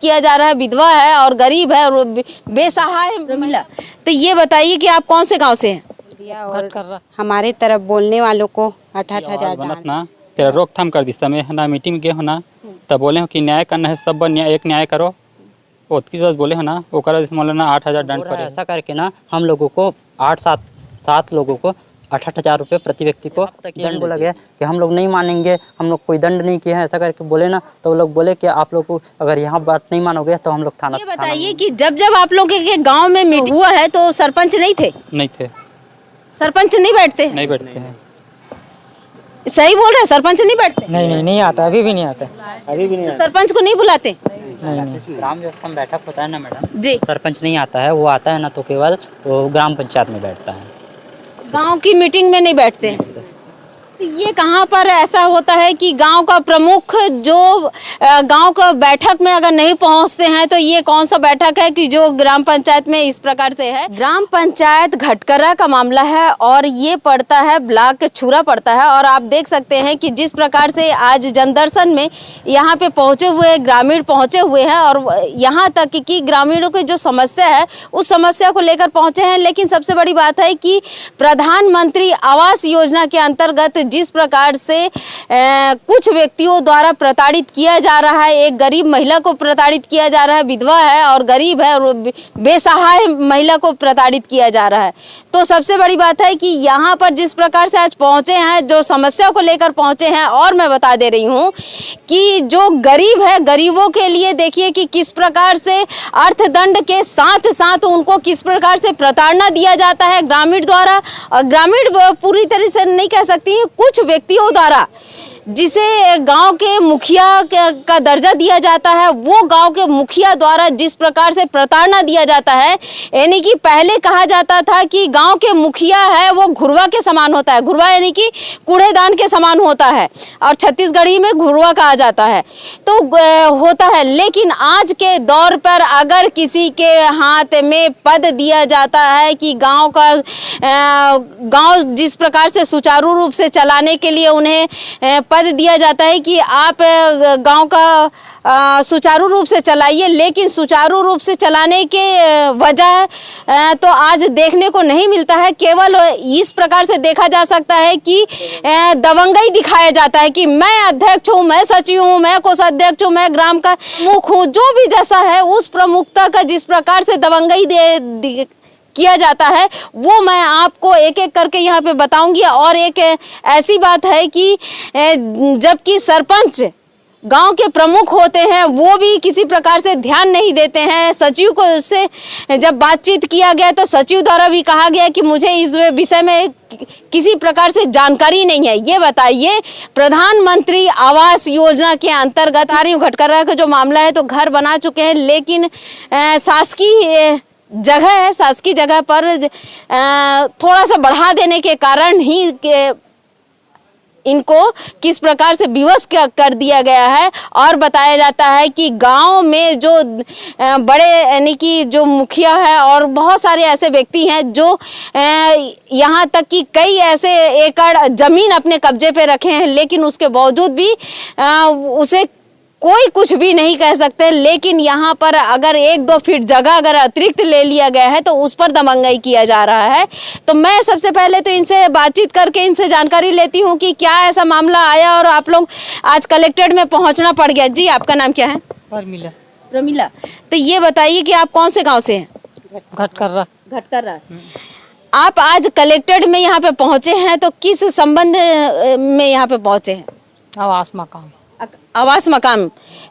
किया जा रहा है, विधवा है और गरीब है और बेसहाय महिला। तो ये बताइए कि आप कौन से गांव से हैं? और हमारे तरफ बोलने वालों को 8,000 बनत ना तेरा रोकथाम कर दिस में है ना मीटिंग में गए हो ना तब बोले हो कि न्याय करना है, सब एक न्याय करो। वो किस बात बोले हो ना वो करो जिसमें बोले ना 8,000 दंड पड़े। ऐसा करके ना हम लोगों को 7 लोगों को 8,000 रुपये प्रति व्यक्ति को दंड बोला गया कि हम लोग नहीं मानेंगे, हम लोग कोई दंड नहीं किए हैं। ऐसा करके बोले ना तो वो लोग बोले कि आप लोग को अगर यहाँ बात नहीं मानोगे तो हम लोग थाना। ये बताइए कि जब आप लोगों के गांव में मीटिंग हुआ है तो सरपंच नहीं थे? नहीं थे। सरपंच नहीं बैठते? नहीं बैठते हैं। सही बोल रहे हैं, सरपंच नहीं बैठते? नहीं आता, अभी भी नहीं आता, अभी भी नहीं तो सरपंच को नहीं बुलाते? नहीं। ग्राम व्यवस्था में बैठक होता है ना मैडम जी, सरपंच नहीं आता है, वो आता है ना तो केवल वो ग्राम पंचायत में बैठता है, गांव की मीटिंग में नहीं बैठते। तो ये कहाँ पर ऐसा होता है कि गांव का प्रमुख जो गांव का बैठक में अगर नहीं पहुंचते हैं तो ये कौन सा बैठक है कि जो ग्राम पंचायत में इस प्रकार से है? ग्राम पंचायत घटकरा का मामला है और ये पड़ता है ब्लॉक छुरा पड़ता है। और आप देख सकते हैं कि जिस प्रकार से आज जनदर्शन में यहाँ पे पहुंचे हुए ग्रामीण पहुंचे हुए हैं और यहाँ तक कि ग्रामीणों की जो समस्या है उस समस्या को लेकर पहुंचे हैं। लेकिन सबसे बड़ी बात है कि प्रधानमंत्री आवास योजना के अंतर्गत जिस प्रकार से कुछ व्यक्तियों द्वारा प्रताड़ित किया जा रहा है, एक गरीब महिला को प्रताड़ित किया जा रहा है, विधवा है और गरीब है और बेसहाय महिला को प्रताड़ित किया जा रहा है। तो सबसे बड़ी बात है कि यहाँ पर जिस प्रकार से आज पहुँचे हैं, जो समस्या को लेकर पहुँचे हैं, और मैं बता दे रही हूँ कि जो गरीब है गरीबों के लिए देखिए कि किस प्रकार से अर्थदंड के साथ साथ उनको किस प्रकार से प्रताड़ना दिया जाता है ग्रामीण द्वारा। ग्रामीण पूरी तरह से नहीं कह सकती, कुछ व्यक्तियों द्वारा जिसे गांव के मुखिया का दर्जा दिया जाता है, वो गांव के मुखिया द्वारा जिस प्रकार से प्रताड़ना दिया जाता है, यानी कि पहले कहा जाता था कि गांव के मुखिया है वो घुरवा के समान होता है। घुरवा यानी कि कूड़ेदान के समान होता है और छत्तीसगढ़ी में घुरवा कहा जाता है तो होता है। लेकिन आज के दौर पर अगर किसी के हाथ में पद दिया जाता है कि गाँव जिस प्रकार से सुचारू रूप से चलाने के लिए उन्हें पद दिया जाता है कि आप गांव का सुचारू रूप से चलाइए, लेकिन सुचारू रूप से चलाने के वजह तो आज देखने को नहीं मिलता है। केवल इस प्रकार से देखा जा सकता है कि दबंगई दिखाया जाता है कि मैं अध्यक्ष हूँ, मैं सचिव हूँ, मैं कोषाध्यक्ष हूँ, मैं ग्राम का प्रमुख हूँ, जो भी जैसा है उस प्रमुखता का जिस प्रकार से दबंगई किया जाता है वो मैं आपको एक एक करके यहाँ पे बताऊंगी। और एक ऐसी बात है कि जबकि सरपंच गांव के प्रमुख होते हैं वो भी किसी प्रकार से ध्यान नहीं देते हैं। सचिव को से जब बातचीत किया गया तो सचिव द्वारा भी कहा गया कि मुझे इस विषय में किसी प्रकार से जानकारी नहीं है। ये बताइए, प्रधानमंत्री आवास योजना के अंतर्गत आ रही हूँ घटकरा का जो मामला है तो घर बना चुके हैं, लेकिन शासकीय जगह है, शासकीय जगह पर थोड़ा सा बढ़ा देने के कारण ही इनको किस प्रकार से विवश कर दिया गया है। और बताया जाता है कि गांव में जो बड़े यानी कि जो मुखिया है और बहुत सारे ऐसे व्यक्ति हैं जो यहाँ तक कि कई ऐसे एकड़ जमीन अपने कब्जे पे रखे हैं, लेकिन उसके बावजूद भी उसे कोई कुछ भी नहीं कह सकते। लेकिन यहाँ पर अगर 1-2 फीट जगह अगर अतिरिक्त ले लिया गया है तो उस पर दबंगई किया जा रहा है। तो मैं सबसे पहले तो इनसे बातचीत करके इनसे जानकारी लेती हूँ कि क्या ऐसा मामला आया और आप लोग आज कलेक्ट्रेट में पहुँचना पड़ गया। जी, आपका नाम क्या है? प्रमिला। तो ये बताइए कि आप कौन से गाँव से हैं? घटकरा। आप आज कलेक्ट्रेट में यहाँ पे पहुँचे हैं तो किस संबंध में यहाँ पे पहुँचे हैं? आवास मकाम।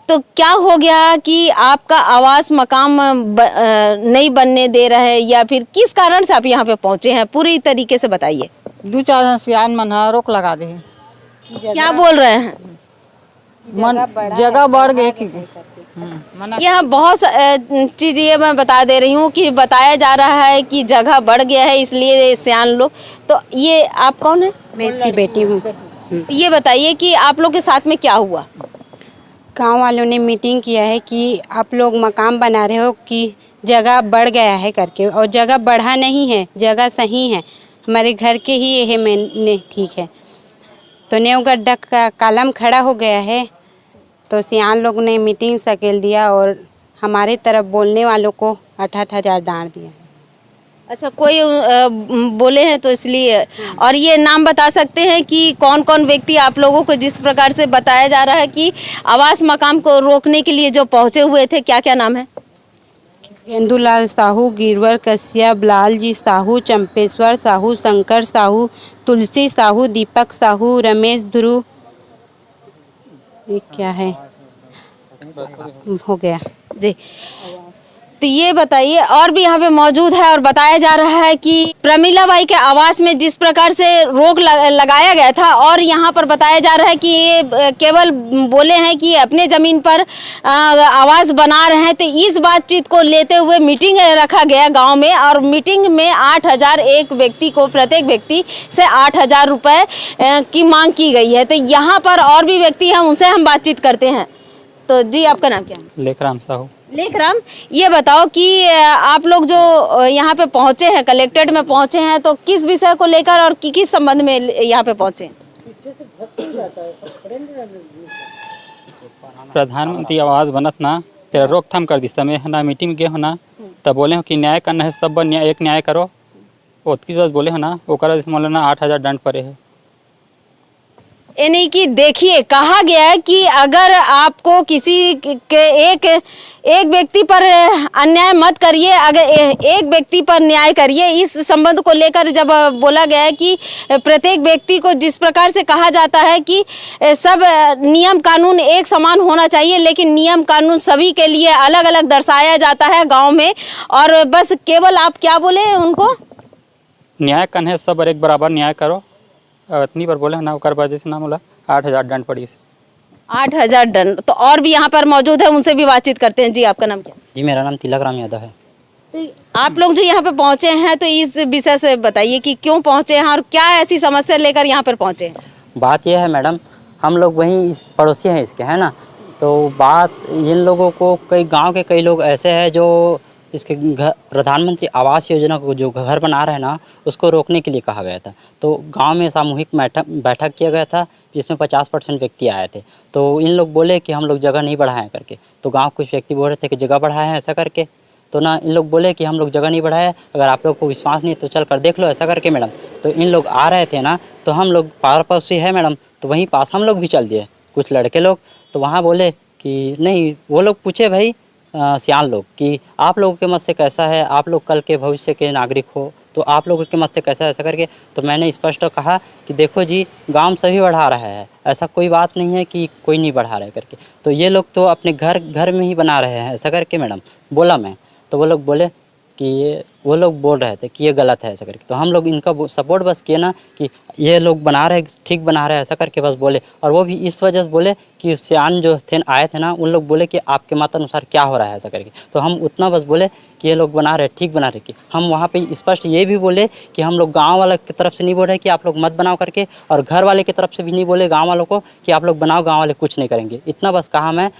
तो क्या हो गया कि आपका आवास मकाम नहीं बनने दे रहे हैं या फिर किस कारण से आप यहाँ पे पहुँचे हैं? पूरी तरीके से बताइए। 2-4 सियान मन रोक लगा दे। क्या बोल रहे हैं? जगह बढ़ गई। यहाँ बहुत चीज ये मैं बता दे रही हूँ कि बताया जा रहा है कि जगह बढ़ गया है इसलिए सियान लोग। तो ये आप कौन है? मैं इसकी बेटी हूँ। ये बताइए कि आप लोग के साथ में क्या हुआ? गांव वालों ने मीटिंग किया है कि आप लोग मकान बना रहे हो कि जगह बढ़ गया है करके, और जगह बढ़ा नहीं है, जगह सही है, हमारे घर के ही ये है, मैंने ठीक है। तो नेव गड्ढा का कॉलम खड़ा हो गया है तो सियान लोग ने मीटिंग सकेल दिया और हमारे तरफ बोलने वालों को 8,000 डांट दिया। अच्छा, कोई बोले हैं तो इसलिए। और ये नाम बता सकते हैं कि कौन कौन व्यक्ति आप लोगों को जिस प्रकार से बताया जा रहा है कि आवास मकाम को रोकने के लिए जो पहुंचे हुए थे, क्या क्या नाम है? गेंदूलाल साहू, गिरवर कश्यप, लालजी साहू, चंपेश्वर साहू, शंकर साहू, तुलसी साहू, दीपक साहू, रमेश ध्रुव, ये क्या है, हो गया जी। तो ये बताइए, और भी यहाँ पे मौजूद है और बताया जा रहा है कि प्रमिला बाई के आवास में जिस प्रकार से रोक लगाया गया था, और यहाँ पर बताया जा रहा है कि ये केवल बोले हैं कि अपने ज़मीन पर आवास बना रहे हैं। तो इस बातचीत को लेते हुए मीटिंग रखा गया गांव में, और मीटिंग में 8,000 एक व्यक्ति को, प्रत्येक व्यक्ति से 8,000 रुपये की मांग की गई है। तो यहाँ पर और भी व्यक्ति हैं, उनसे हम बातचीत करते हैं। तो जी, आपका नाम क्या है? लेखराम साहू। लेखराम, ये बताओ कि आप लोग जो यहाँ पे पहुँचे हैं, कलेक्ट्रेट में पहुँचे हैं, तो किस विषय को लेकर और किस संबंध में यहाँ पे पहुँचे हैं? प्रधानमंत्री आवास बनत ना तेरा रोकथाम कर दिस समय ना मीटिंग गे हो ना, तब बोले हो कि न्याय करना है, सब एक न्याय करो। ओतकी बस बोले हो ना, ओकरा जिस मौलाना 8,000 दंड पड़े है। यानी कि देखिए, कहा गया है कि अगर आपको किसी के एक व्यक्ति पर अन्याय मत करिए, अगर एक व्यक्ति पर न्याय करिए। इस संबंध को लेकर जब बोला गया है कि प्रत्येक व्यक्ति को, जिस प्रकार से कहा जाता है कि सब नियम कानून एक समान होना चाहिए, लेकिन नियम कानून सभी के लिए अलग अलग दर्शाया जाता है गांव में। और बस केवल आप क्या बोले उनको? न्याय करना है, सब एक बराबर न्याय करो। इतनी बार बोले ना, ओकर वजह से ना बोला 8,000 दंड पड़ी से। 8,000 दंड। तो और भी यहाँ पर मौजूद है, उनसे भी बातचीत करते हैं। जी, आपका नाम क्या? जी, मेरा नाम तिलक राम यादव है। तो आप लोग जो यहाँ पे पहुँचे हैं, तो इस विषय से बताइए कि क्यों पहुँचे हैं और क्या ऐसी समस्या लेकर यहाँ पर पहुँचे हैं? बात यह है मैडम, हम लोग वहीं इस पड़ोसी हैं इसके, है ना। तो बात इन लोगों को, कई गांव के कई लोग ऐसे हैं जो इसके घर, प्रधानमंत्री आवास योजना को जो घर बना रहे हैं ना, उसको रोकने के लिए कहा गया था। तो गांव में सामूहिक बैठक किया गया था, जिसमें 50% व्यक्ति आए थे। तो इन लोग बोले कि हम लोग जगह नहीं बढ़ाएं करके। तो गांव कुछ व्यक्ति बोल रहे थे कि जगह बढ़ाए हैं ऐसा करके। तो ना इन लोग बोले कि हम लोग जगह नहीं बढ़ाए, अगर आप लोग को विश्वास नहीं तो चल कर देख लो ऐसा करके मैडम। तो इन लोग आ रहे थे ना, तो हम लोग पास है मैडम, तो वहीं पास हम लोग भी चल दिए, कुछ लड़के लोग। तो वहाँ बोले कि नहीं, वो लोग पूछे भाई सियान लोग कि आप लोगों के मत से कैसा है, आप लोग कल के भविष्य के नागरिक हो, तो आप लोगों के मत से कैसा है ऐसा करके। तो मैंने स्पष्ट कहा कि देखो जी, गांव सभी बढ़ा रहा है, ऐसा कोई बात नहीं है कि कोई नहीं बढ़ा रहा है करके। तो ये लोग तो अपने घर में ही बना रहे हैं ऐसा करके मैडम बोला मैं। तो वो लोग बोले कि वो लोग बोल रहे थे कि ये गलत है ऐसा करके। तो हम लोग इनका सपोर्ट बस किए ना कि ये लोग बना रहे, ठीक बना रहे ऐसा करके बस बोले। और वो भी इस वजह से बोले कि सियान जो थे आए थे ना, उन लोग बोले कि आपके मत अनुसार क्या हो रहा है ऐसा करके। तो हम उतना बस बोले कि ये लोग बना रहे, ठीक बना रहे। कि हम वहाँ पे स्पष्ट ये भी बोले कि हम लोग गाँव वाले की तरफ से नहीं बोल रहे कि आप लोग मत बनाओ करके, और घर वाले की तरफ से भी नहीं बोले गाँव वालों को कि आप लोग बनाओ, गाँव वाले कुछ नहीं करेंगे। इतना बस कहा मैं।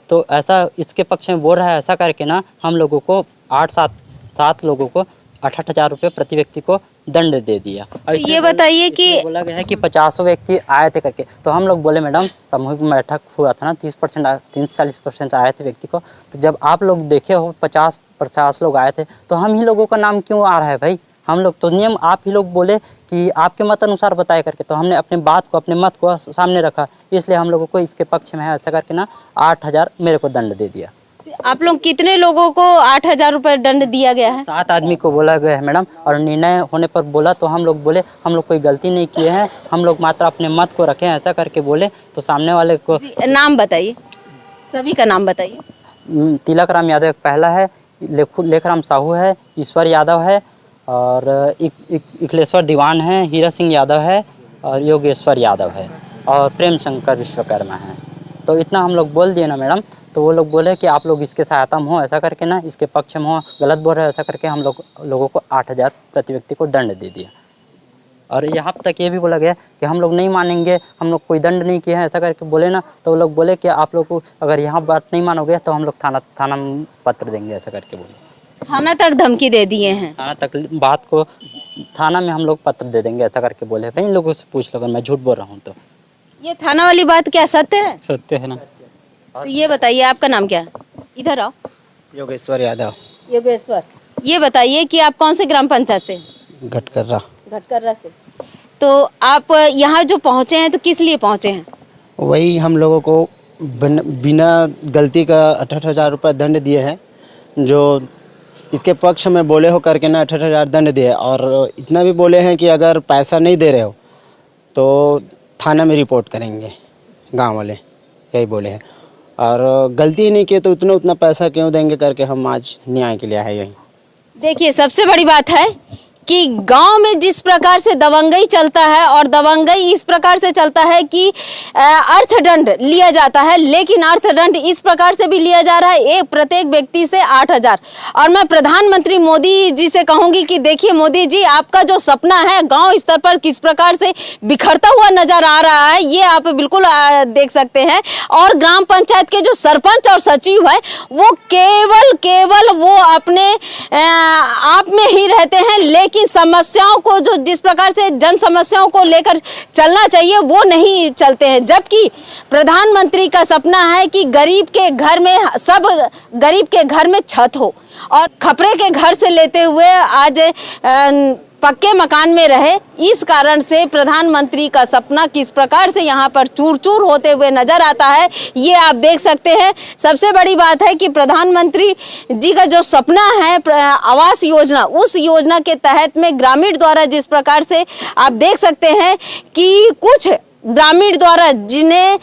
तो ऐसा इसके पक्ष में बोल रहा है ऐसा करके ना, हम लोगों को 7 लोगों को 8,000 रुपये प्रति व्यक्ति को दंड दे दिया। और ये बताइए कि बोला गया है कि 50 व्यक्ति आए थे करके। तो हम लोग बोले मैडम, सामूहिक बैठक हुआ था ना, 30-40% आए थे व्यक्ति को। तो जब आप लोग देखे हो 50 लोग आए थे, तो हम ही लोगों का नाम क्यों आ रहा है भाई? हम लोग तो नियम आप ही लोग बोले कि आपके मत अनुसार बताए करके। तो हमने अपने बात को, अपने मत को सामने रखा, इसलिए हम लोगों को इसके पक्ष में है ऐसा करके ना 8,000 मेरे को दंड दे दिया। आप लोग कितने लोगों को 8,000 रुपये दंड दिया गया है? 7 आदमी को बोला गया है मैडम। और निर्णय होने पर बोला तो हम लोग बोले हम लोग कोई गलती नहीं किए हैं, हम लोग मात्र अपने मत को रखे हैं ऐसा करके बोले। तो सामने वाले को नाम बताइए, सभी का नाम बताइए। तिलक राम यादव एक पहला है, लेखराम साहू है, ईश्वर यादव है, और इकलेश्वर दीवान है, हीरा सिंह यादव है, और योगेश्वर यादव है, और प्रेम शंकर विश्वकर्मा है। तो इतना हम लोग बोल दिए ना मैडम। तो वो लोग बोले कि आप लोग इसके सहायता में हो ऐसा करके ना, इसके पक्ष में हो, गलत बोल रहे हो ऐसा करके। हम लोगों को 8,000 प्रति व्यक्ति को दंड दे दिया। और यहाँ तक ये भी बोला गया कि हम लोग नहीं मानेंगे, हम लोग कोई दंड नहीं किए हैं ऐसा करके बोले ना। तो वो लोग बोले कि आप लोग को अगर यहाँ बात नहीं मानोगे तो हम लोग थाना में पत्र देंगे ऐसा करके बोले। थाना तक धमकी दे दिए हैं? थाना तक बात को, थाना में हम लोग पत्र दे देंगे ऐसा करके बोले। भाई इन लोगों से पूछ लो अगर मैं झूठ बोल रहा हूँ तो। ये थाना वाली बात क्या सत्य है? सत्य है ना। तो ये बताइए, आपका नाम क्या है? इधर आओ। योगेश्वर यादव, योगेश्वर, ये बताइए कि आप कौन से ग्राम पंचायत से? घटकर्रा। घटकर्रा से। तो आप यहाँ जो पहुँचे हैं तो किस लिए पहुँचे हैं? वही हम लोगों को बिना गलती का 68,000 रुपये दंड दिए हैं, जो इसके पक्ष में बोले हो करके ना 68,000 दंड दिए, और इतना भी बोले हैं कि अगर पैसा नहीं दे रहे हो तो थाना में रिपोर्ट करेंगे, गांव वाले यही बोले हैं। और गलती ही नहीं की तो उतना पैसा क्यों देंगे करके हम आज न्याय के लिए आए यहीं। देखिए, सबसे बड़ी बात है कि गांव में जिस प्रकार से दबंगई चलता है, और दबंगई इस प्रकार से चलता है कि अर्थदंड लिया जाता है, लेकिन अर्थदंड इस प्रकार से भी लिया जा रहा है एक प्रत्येक व्यक्ति से 8,000। और मैं प्रधानमंत्री मोदी जी से कहूंगी कि देखिए मोदी जी, आपका जो सपना है गांव स्तर पर किस प्रकार से बिखरता हुआ नजर आ रहा है, ये आप बिल्कुल देख सकते हैं। और ग्राम पंचायत के जो सरपंच और सचिव है वो केवल वो अपने आप में ही रहते हैं, लेकिन समस्याओं को जो जिस प्रकार से जन समस्याओं को लेकर चलना चाहिए वो नहीं चलते हैं। जबकि प्रधानमंत्री का सपना है कि गरीब के घर में, सब गरीब के घर में छत हो, और खपरे के घर से लेते हुए आज पक्के मकान में रहे। इस कारण से प्रधानमंत्री का सपना किस प्रकार से यहाँ पर चूर चूर होते हुए नजर आता है, ये आप देख सकते हैं। सबसे बड़ी बात है कि प्रधानमंत्री जी का जो सपना है आवास योजना, उस योजना के तहत में ग्रामीण द्वारा जिस प्रकार से आप देख सकते हैं कि कुछ ग्रामीण द्वारा जिन्हें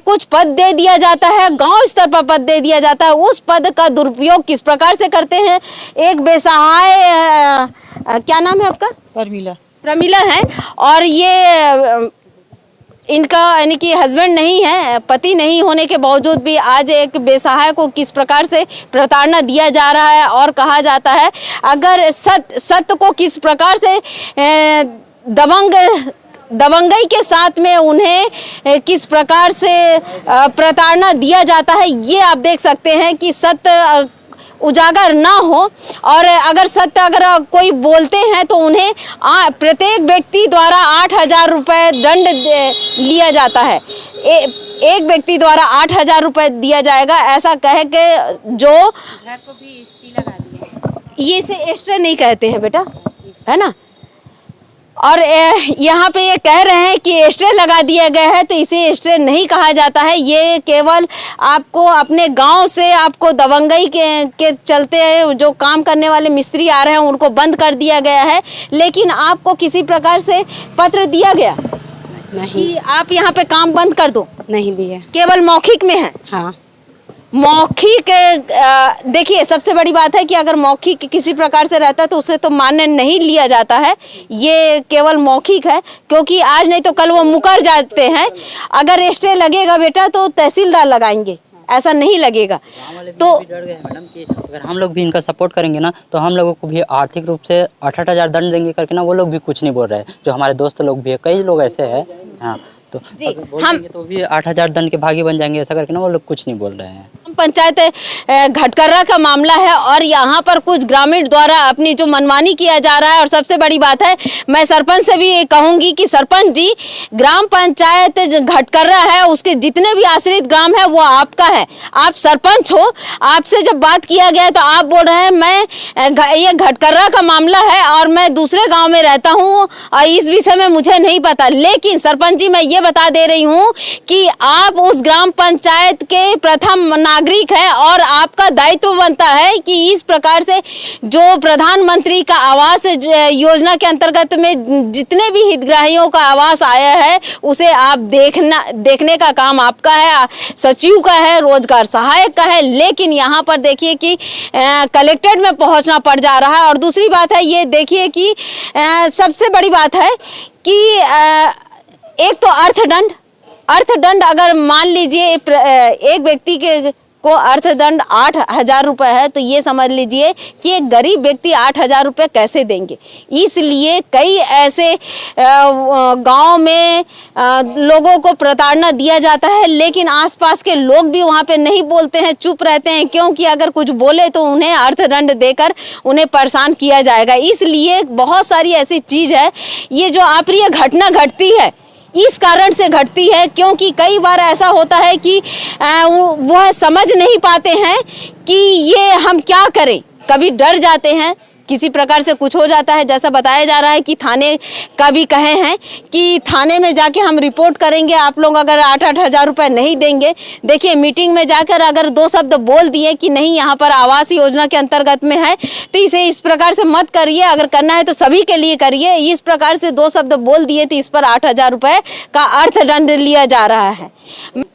कुछ पद दे दिया जाता है, गांव स्तर पर पद दे दिया जाता है, उस पद का दुरुपयोग किस प्रकार से करते हैं। एक बेसहाय क्या नाम है आपका? प्रमीला है, और ये इनका यानी कि हस्बैंड नहीं है, पति नहीं होने के बावजूद भी आज एक बेसहाय को किस प्रकार से प्रताड़ना दिया जा रहा है। और कहा जाता है अगर सत्य को किस प्रकार से दबंगई के साथ में उन्हें किस प्रकार से प्रताड़ना दिया जाता है, ये आप देख सकते हैं कि सत्य उजागर ना हो। और अगर सत्य अगर कोई बोलते हैं तो उन्हें प्रत्येक व्यक्ति द्वारा 8,000 रुपये दंड लिया जाता है। एक व्यक्ति द्वारा 8,000 रुपये दिया जाएगा, ऐसा कह के जो घर को भी एसटी लगा दिया। ये इसे एक्स्ट्रा नहीं कहते हैं बेटा, है ना। और यहाँ पे ये कह रहे हैं कि एक्स्ट्रा लगा दिया गया है, तो इसे एक्स्ट्रा नहीं कहा जाता है। ये केवल आपको अपने गांव से आपको दबंगई के चलते जो काम करने वाले मिस्त्री आ रहे हैं उनको बंद कर दिया गया है, लेकिन आपको किसी प्रकार से पत्र दिया गया नहीं कि आप यहाँ पे काम बंद कर दो? नहीं दिया, केवल मौखिक में है। हाँ मौखिक देखिए, सबसे बड़ी बात है कि अगर मौखिक किसी प्रकार से रहता है तो उसे तो मान्य नहीं लिया जाता है। ये केवल मौखिक है, क्योंकि आज नहीं तो कल वो मुकर जाते हैं। अगर एक्स्ट्रा लगेगा बेटा तो तहसीलदार लगाएंगे, ऐसा नहीं लगेगा। तो डर गए मैडम कि अगर हम लोग भी इनका सपोर्ट करेंगे ना तो हम लोगों को भी आर्थिक रूप से 68,000 दंड देंगे करके ना, वो लोग भी कुछ नहीं बोल रहे हैं। जो हमारे दोस्त लोग भी है, कई लोग ऐसे हैं, हाँ, तो हम तो भी 8,000 दंड के भागी बन जाएंगे, ऐसा करके ना वो लोग कुछ नहीं बोल रहे हैं। पंचायत घटकर्रा का मामला है, और यहाँ पर कुछ ग्रामीण द्वारा अपनी जो मनमानी किया जा रहा है। और सबसे बड़ी बात है, मैं सरपंच से भी कहूँगी कि सरपंच जी, ग्राम पंचायत घटकर्रा है, उसके जितने भी आश्रित ग्राम है वो आपका है, आप सरपंच हो। आपसे जब बात किया गया तो आप बोल रहे हैं मैं ये घटकर्रा का मामला है और मैं दूसरे गाँव में रहता हूँ और इस विषय में मुझे नहीं पता। लेकिन सरपंच जी, मैं ये बता दे रही हूँ कि आप उस ग्राम पंचायत के प्रथम नागरिक है, और आपका दायित्व बनता है कि इस प्रकार से जो प्रधानमंत्री का आवास योजना के अंतर्गत में जितने भी हितग्राहियों का आवास आया है उसे आप देखने का काम आपका है, सचिव का है, रोजगार सहायक का है। लेकिन यहाँ पर देखिए कि कलेक्ट्रेट में पहुँचना पड़ जा रहा है। और दूसरी बात है, ये देखिए कि सबसे बड़ी बात है कि एक तो अर्थदंड अगर मान लीजिए एक व्यक्ति को अर्थदंड 8,000 रुपये है, तो ये समझ लीजिए कि एक गरीब व्यक्ति 8,000 रुपये कैसे देंगे। इसलिए कई ऐसे गांव में लोगों को प्रताड़ना दिया जाता है, लेकिन आसपास के लोग भी वहाँ पे नहीं बोलते हैं, चुप रहते हैं, क्योंकि अगर कुछ बोले तो उन्हें अर्थदंड देकर उन्हें परेशान किया जाएगा। इसलिए बहुत सारी ऐसी चीज़ है, ये जो अप्रिय घटना घटती है, इस कारण से घटती है, क्योंकि कई बार ऐसा होता है कि वह समझ नहीं पाते हैं कि ये हम क्या करें, कभी डर जाते हैं, किसी प्रकार से कुछ हो जाता है। जैसा बताया जा रहा है कि थाने का भी कहे हैं कि थाने में जाके हम रिपोर्ट करेंगे, आप लोग अगर 8-8 हज़ार रुपये नहीं देंगे। देखिए, मीटिंग में जाकर अगर 2 शब्द बोल दिए कि नहीं यहाँ पर आवास योजना के अंतर्गत में है, तो इसे इस प्रकार से मत करिए, अगर करना है तो सभी के लिए करिए। इस प्रकार से 2 शब्द बोल दिए तो इस पर 8 हज़ार रुपये का अर्थदंड लिया जा रहा है।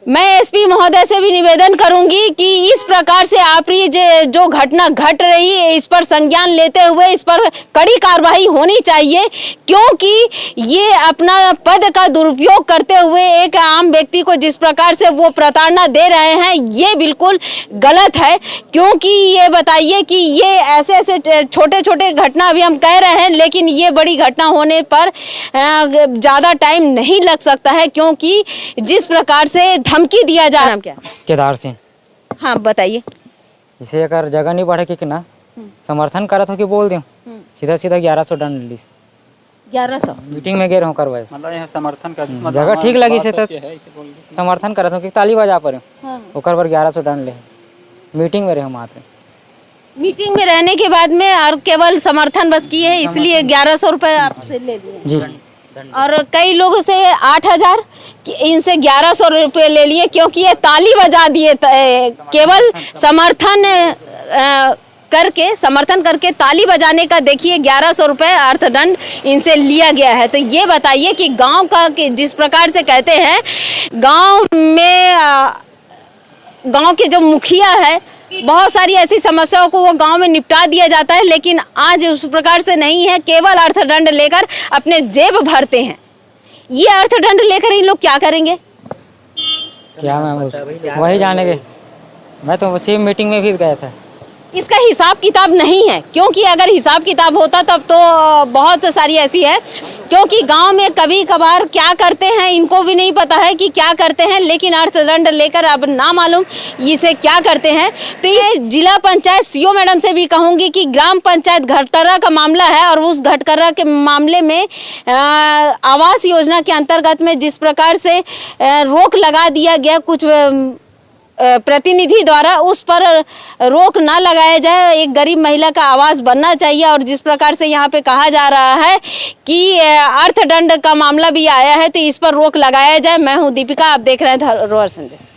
मैं एसपी महोदय से भी निवेदन करूंगी कि इस प्रकार से आप जो घटना घट रही है, इस पर संज्ञान लेते हुए इस पर कड़ी कार्रवाई होनी चाहिए, क्योंकि ये अपना पद का दुरुपयोग करते हुए एक आम व्यक्ति को जिस प्रकार से वो प्रताड़ना दे रहे हैं, ये बिल्कुल गलत है। क्योंकि ये बताइए कि ये ऐसे छोटे छोटे घटना अभी हम कह रहे हैं, लेकिन ये बड़ी घटना होने पर ज़्यादा टाइम नहीं लग सकता है, क्योंकि जिस प्रकार से धमकी दिया जा रहा है। क्या केदार सिंह। हाँ बताइए। इसे अगर जगह नहीं बढ़े कि ना समर्थन करत हो कि बोल दूँ, सीधा सीधा 1100 दंड ली। 1100 मीटिंग में गए रहूँ करवाए, मतलब यह समर्थन कर जगह ठीक लगी से तो समर्थन करत हो कि ताली बजा पर ओकर पर 1100 दंड ले। मीटिंग में रहे मात्र, मीटिंग में रहने के बाद में और केवल समर्थन बस किए हैं, इसलिए 1100 रुपये आपसे ले लिए जी। और कई लोगों से 8,000, इनसे 1100 रुपये ले लिए, क्योंकि ये ताली बजा दिए। केवल समर्थन करके ताली बजाने का देखिए 1100 रुपये अर्थदंड इनसे लिया गया है। तो ये बताइए कि गांव का जिस प्रकार से कहते हैं, गांव के जो मुखिया है, बहुत सारी ऐसी समस्याओं को वो गांव में निपटा दिया जाता है, लेकिन आज उस प्रकार से नहीं है। केवल अर्थदंड लेकर अपने जेब भरते हैं। ये अर्थदंड लेकर इन लोग क्या करेंगे? क्या मैं वही जानेंगे। मैं तो उसी मीटिंग में भी गया था। इसका हिसाब किताब नहीं है, क्योंकि अगर हिसाब किताब होता तब तो बहुत सारी ऐसी है, क्योंकि गांव में कभी कभार क्या करते हैं इनको भी नहीं पता है कि क्या करते हैं, लेकिन अर्थदंड लेकर अब ना मालूम इसे क्या करते हैं। तो ये जिला पंचायत सीओ मैडम से भी कहूँगी कि ग्राम पंचायत घटकर्रा का मामला है, और उस घटकर्रा के मामले में आवास योजना के अंतर्गत में जिस प्रकार से रोक लगा दिया गया कुछ प्रतिनिधि द्वारा, उस पर रोक ना लगाया जाए। एक गरीब महिला का आवास बनना चाहिए। और जिस प्रकार से यहाँ पे कहा जा रहा है कि अर्थदंड का मामला भी आया है, तो इस पर रोक लगाया जाए। मैं हूँ दीपिका, आप देख रहे हैं धरोहर संदेश।